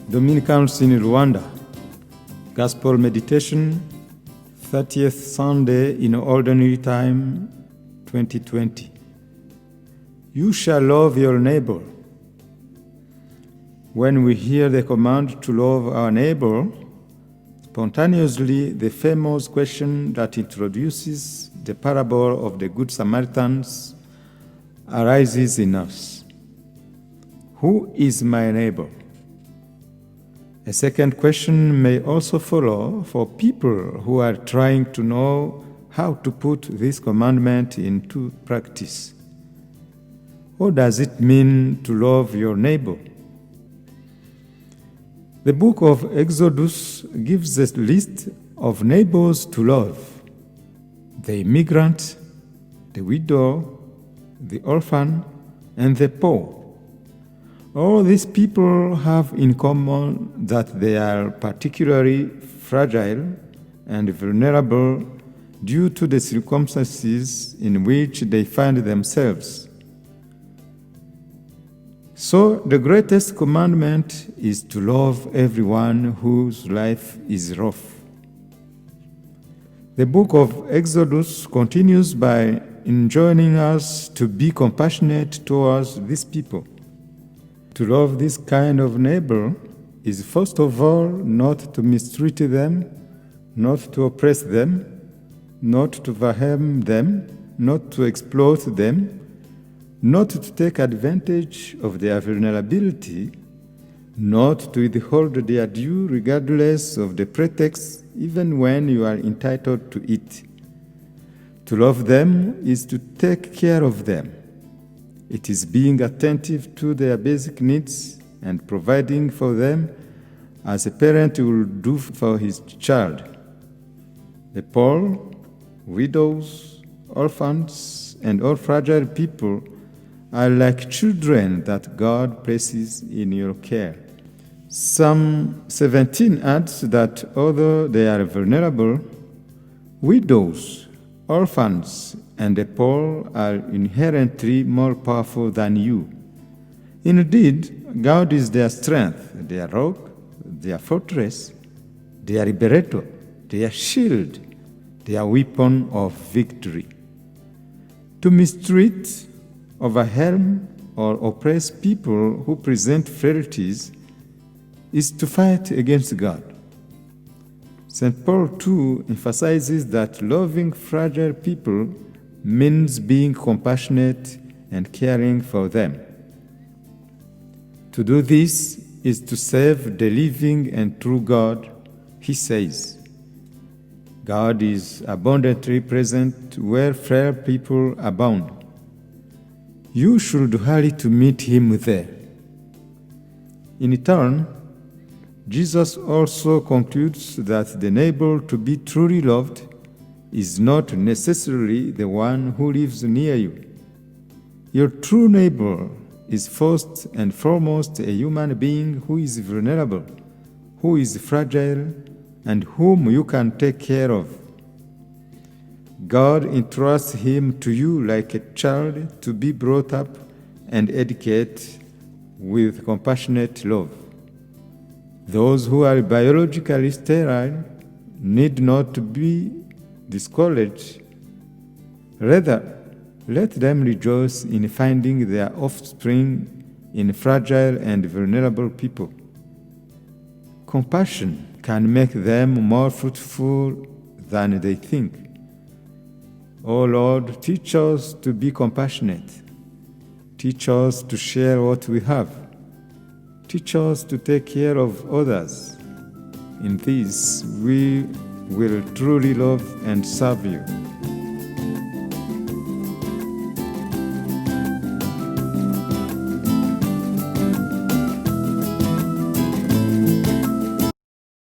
Dominicans in Rwanda. Gospel Meditation, 30th Sunday in Ordinary Time, 2020. You shall love your neighbor. When we hear the command to love our neighbor, spontaneously the famous question that introduces the parable of the Good Samaritans arises in us. Who is my neighbor? A second question may also follow for people who are trying to know how to put this commandment into practice. What does it mean to love your neighbor? The book of Exodus gives a list of neighbors to love: the immigrant, the widow, the orphan, and the poor. All these people have in common that they are particularly fragile and vulnerable due to the circumstances in which they find themselves. So the greatest commandment is to love everyone whose life is rough. The book of Exodus continues by enjoining us to be compassionate towards these people. To love this kind of neighbor is first of all not to mistreat them, not to oppress them, not to overwhelm them, not to exploit them, not to take advantage of their vulnerability, not to withhold their due regardless of the pretexts, even when you are entitled to it. To love them is to take care of them. It is being attentive to their basic needs and providing for them as a parent will do for his child. The poor, widows, orphans, and all fragile people are like children that God places in your care. Psalm 17 adds that although they are vulnerable, widows, orphans, and the poor are inherently more powerful than you. Indeed, God is their strength, their rock, their fortress, their liberator, their shield, their weapon of victory. To mistreat, overwhelm, or oppress people who present frailties is to fight against God. St. Paul too emphasizes that loving fragile people means being compassionate and caring for them. To do this is to serve the living and true God. He says, God is abundantly present where frail people abound. You should hurry to meet him there. In turn, Jesus also concludes that the neighbor to be truly loved is not necessarily the one who lives near you. Your true neighbor is first and foremost a human being who is vulnerable, who is fragile, and whom you can take care of. God entrusts him to you like a child to be brought up and educated with compassionate love. Those who are biologically sterile need not be discouraged. Rather, let them rejoice in finding their offspring in fragile and vulnerable people. Compassion can make them more fruitful than they think. O Lord, teach us to be compassionate. Teach us to share what we have. Teach us to take care of others. In this, we will truly love and serve you.